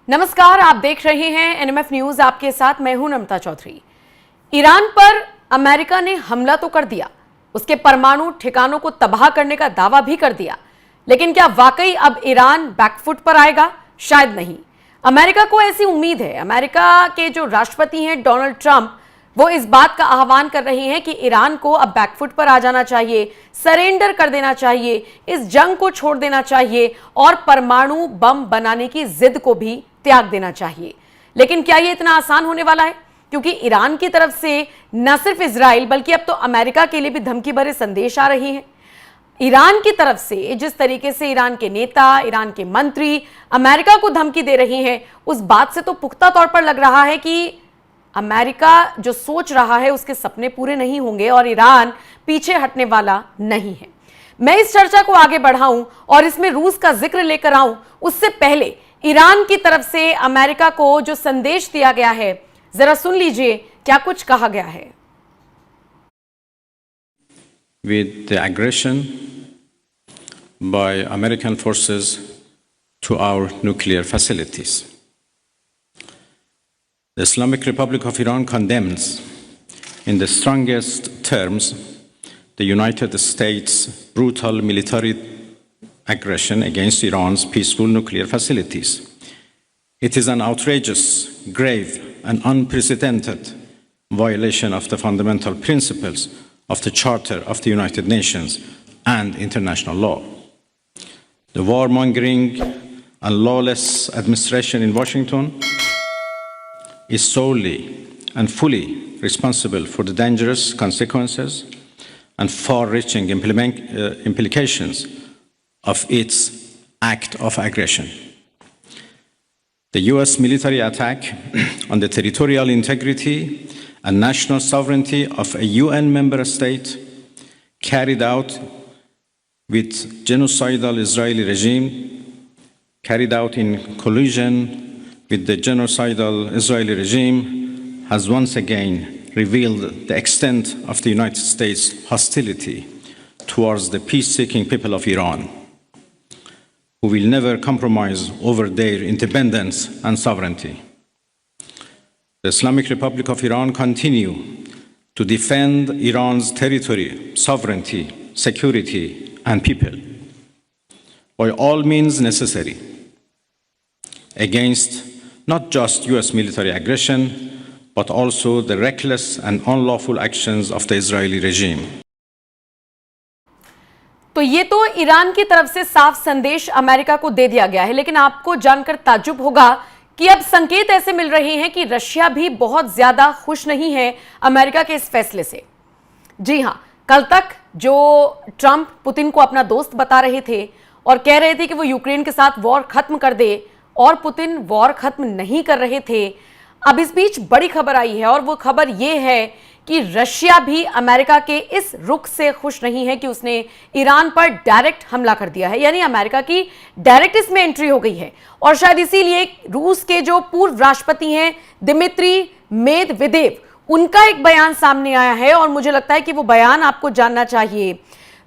नमस्कार, आप देख रहे हैं एनएमएफ न्यूज। आपके साथ मैं हूं नम्रता चौधरी। ईरान पर अमेरिका ने हमला तो कर दिया, उसके परमाणु ठिकानों को तबाह करने का दावा भी कर दिया, लेकिन क्या वाकई अब ईरान बैकफुट पर आएगा? शायद नहीं। अमेरिका को ऐसी उम्मीद है। अमेरिका के जो राष्ट्रपति हैं डोनाल्ड ट्रंप, वो इस बात का आह्वान कर रहे हैं कि ईरान को अब बैकफुट पर आ जाना चाहिए, सरेंडर कर देना चाहिए, इस जंग को छोड़ देना चाहिए और परमाणु बम बनाने की जिद को भी त्याग देना चाहिए। लेकिन क्या ये इतना आसान होने वाला है? क्योंकि ईरान की तरफ से न सिर्फ इजराइल बल्कि अब तो अमेरिका के लिए भी धमकी भरे संदेश आ रहे हैं। ईरान की तरफ से जिस तरीके से ईरान के नेता, ईरान के मंत्री अमेरिका को धमकी दे रहे हैं, उस बात से तो पुख्ता तौर पर लग रहा है कि अमेरिका जो सोच रहा है उसके सपने पूरे नहीं होंगे और ईरान पीछे हटने वाला नहीं है। मैं इस चर्चा को आगे बढ़ाऊं और इसमें रूस का जिक्र लेकर आऊं, उससे पहले ईरान की तरफ से अमेरिका को जो संदेश दिया गया है, जरा सुन लीजिए क्या कुछ कहा गया है। With the aggression by American forces to our nuclear facilities, the Islamic Republic of Iran condemns in the strongest terms the United States' brutal military aggression against Iran's peaceful nuclear facilities. It is an outrageous, grave, and unprecedented violation of the fundamental principles of the Charter of the United Nations and international law. The warmongering and lawless administration in Washington is solely and fully responsible for the dangerous consequences and far-reaching implications of its act of aggression. The US military attack on the territorial integrity and national sovereignty of a UN member state carried out with genocidal Israeli regime, carried out in collusion with the genocidal Israeli regime, has once again revealed the extent of the United States' hostility towards the peace-seeking people of Iran, who will never compromise over their independence and sovereignty. The Islamic Republic of Iran continue to defend Iran's territory, sovereignty, security, and people by all means necessary against not just US military aggression, but also the reckless and unlawful actions of the Israeli regime. तो ये तो Iran की तरफ से साफ संदेश America को दे दिया गया है, लेकिन आपको जानकर ताज्जुब होगा कि अब संकेत ऐसे मिल रहे हैं कि रशिया भी बहुत ज्यादा खुश नहीं है अमेरिका के इस फैसले से। जी हां, कल तक जो ट्रंप पुतिन को अपना दोस्त बता रहे थे और कह रहे थे कि वो यूक्रेन के साथ वॉर खत्म कर दे, और पुतिन वॉर खत्म नहीं कर रहे थे। अब इस बीच बड़ी खबर आई है और वो खबर ये है कि रशिया भी अमेरिका के इस रुख से खुश नहीं है कि उसने ईरान पर डायरेक्ट हमला कर दिया है। यानी अमेरिका की डायरेक्ट इसमें एंट्री हो गई है और शायद इसीलिए रूस के जो पूर्व राष्ट्रपति हैं दिमित्री मेदवेदेव, उनका एक बयान सामने आया है और मुझे लगता है कि वो बयान आपको जानना चाहिए।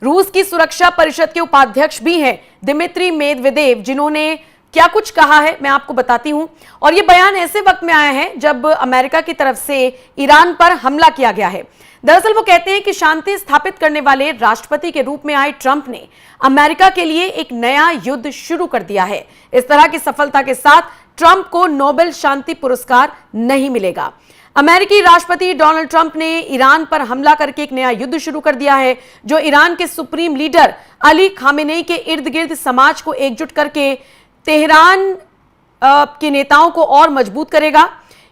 रूस की सुरक्षा परिषद के उपाध्यक्ष भी हैं दिमित्री मेदवेदेव, जिन्होंने क्या कुछ कहा है मैं आपको बताती हूं। और यह बयान ऐसे वक्त में आया है जब अमेरिका की तरफ से ईरान पर हमला किया गया है। दरअसल वो कहते हैं कि शांति स्थापित करने वाले राष्ट्रपति के रूप में आए ट्रंप ने अमेरिका के लिए एक नया युद्ध शुरू कर दिया है। इस तरह की सफलता के साथ ट्रंप को नोबेल शांति पुरस्कार नहीं मिलेगा। अमेरिकी राष्ट्रपति डोनाल्ड ट्रंप ने ईरान पर हमला करके एक नया युद्ध शुरू कर दिया है, जो ईरान के सुप्रीम लीडर अली खामेनेई के इर्द गिर्द समाज को एकजुट करके तेहरान के नेताओं को और मजबूत करेगा।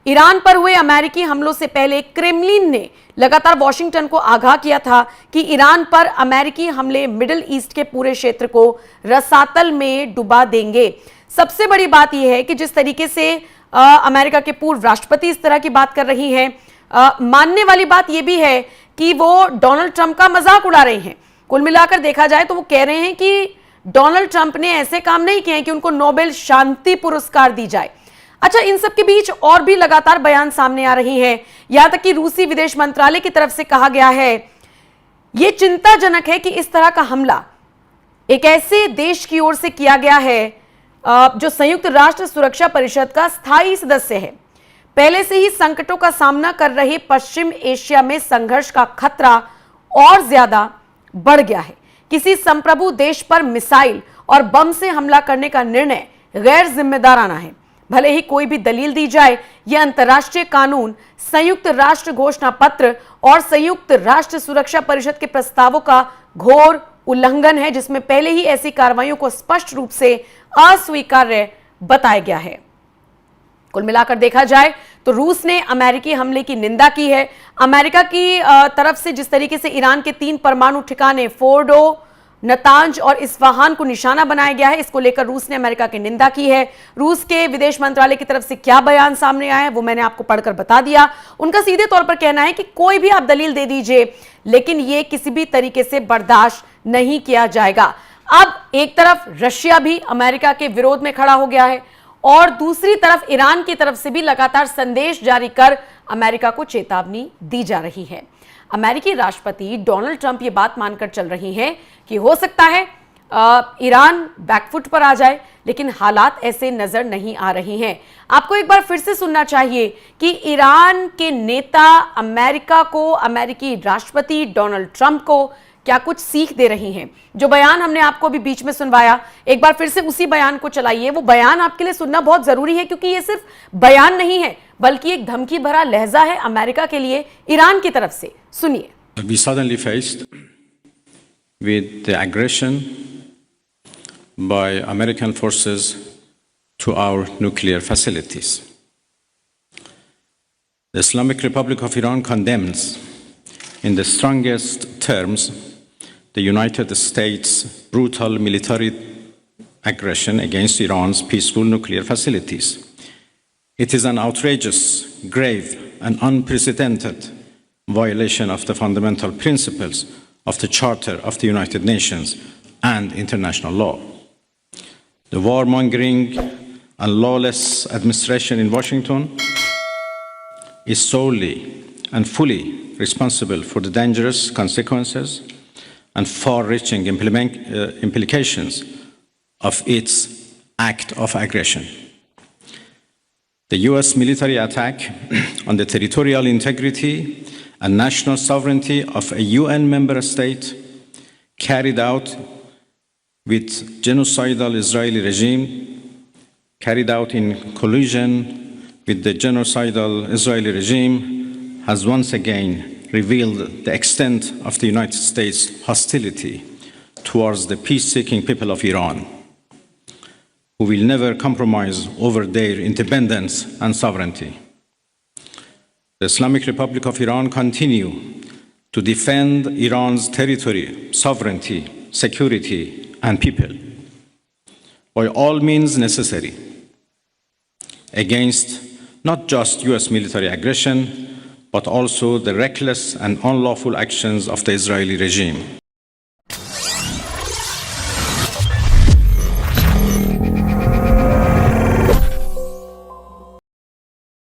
ईरान पर हुए अमेरिकी हमलों से पहले क्रेमलिन ने लगातार वॉशिंगटन को आगाह किया था कि ईरान पर अमेरिकी हमले मिडिल ईस्ट के पूरे क्षेत्र को रसातल में डुबा देंगे। सबसे बड़ी बात यह है कि जिस तरीके से अमेरिका के पूर्व राष्ट्रपति इस तरह की बात कर रही हैं, मानने वाली बात यह भी है कि वो डोनाल्ड ट्रंप का मजाक उड़ा रहे हैं। कुल मिलाकर देखा जाए तो वो कह रहे हैं कि डोनाल्ड ट्रंप ने ऐसे काम नहीं किए हैं कि उनको नोबेल शांति पुरस्कार दी जाए। अच्छा, इन सब के बीच और भी लगातार बयान सामने आ रही हैं। यहां तक कि रूसी विदेश मंत्रालय की तरफ से कहा गया है, यह चिंताजनक है कि इस तरह का हमला एक ऐसे देश की ओर से किया गया है जो संयुक्त राष्ट्र सुरक्षा परिषद का स्थायी सदस्य है। पहले से ही संकटों का सामना कर रहे पश्चिम एशिया में संघर्ष का खतरा और ज्यादा बढ़ गया है। किसी संप्रभु देश पर मिसाइल और बम से हमला करने का निर्णय गैर जिम्मेदाराना है। भले ही कोई भी दलील दी जाए, यह अंतर्राष्ट्रीय कानून, संयुक्त राष्ट्र घोषणा पत्र और संयुक्त राष्ट्र सुरक्षा परिषद के प्रस्तावों का घोर उल्लंघन है, जिसमें पहले ही ऐसी कार्रवाइयों को स्पष्ट रूप से अस्वीकार्य बताया गया है। कुल मिलाकर देखा जाए तो रूस ने अमेरिकी हमले की निंदा की है। अमेरिका की तरफ से जिस तरीके से ईरान के 3 परमाणु ठिकाने फोर्डो, नतांज और इस्फहान को निशाना बनाया गया है, इसको लेकर रूस ने अमेरिका की निंदा की है। रूस के विदेश मंत्रालय की तरफ से क्या बयान सामने आया है वो मैंने आपको पढ़कर बता दिया। उनका सीधे तौर पर कहना है कि कोई भी आप दलील दे दीजिए, लेकिन ये किसी भी तरीके से बर्दाश्त नहीं किया जाएगा। अब एक तरफ रशिया भी अमेरिका के विरोध में खड़ा हो गया है और दूसरी तरफ ईरान की तरफ से भी लगातार संदेश जारी कर अमेरिका को चेतावनी दी जा रही है। अमेरिकी राष्ट्रपति डोनाल्ड ट्रंप ये बात मानकर चल रही हैं कि हो सकता है ईरान बैकफुट पर आ जाए, लेकिन हालात ऐसे नजर नहीं आ रही हैं। आपको एक बार फिर से सुनना चाहिए कि ईरान के नेता अमेरिका को, अमेरिकी राष्ट्रपति डोनाल्ड ट्रंप को क्या कुछ सीख दे रही हैं। जो बयान हमने आपको अभी बीच में सुनवाया, एक बार फिर से उसी बयान को चलाइए। वो बयान आपके लिए सुनना बहुत जरूरी है, क्योंकि ये सिर्फ बयान नहीं है बल्कि एक धमकी भरा लहजा है अमेरिका के लिए ईरान की तरफ से। सुनिए। We suddenly faced with the aggression by American forces to our nuclear facilities. The Islamic Republic of Iran condemns in the strongest terms the United States' brutal military aggression against Iran's peaceful nuclear facilities. It is an outrageous, grave, and unprecedented violation of the fundamental principles of the Charter of the United Nations and international law. The warmongering and lawless administration in Washington is solely and fully responsible for the dangerous consequences and far-reaching implications of its act of aggression. The US military attack on the territorial integrity and national sovereignty of a UN member state carried out with genocidal Israeli regime, carried out in collusion with the genocidal Israeli regime, has once again revealed the extent of the United States' hostility towards the peace-seeking people of Iran, who will never compromise over their independence and sovereignty. The Islamic Republic of Iran continue to defend Iran's territory, sovereignty, security, and people by all means necessary against not just US military aggression, but also the reckless and unlawful actions of the Israeli regime.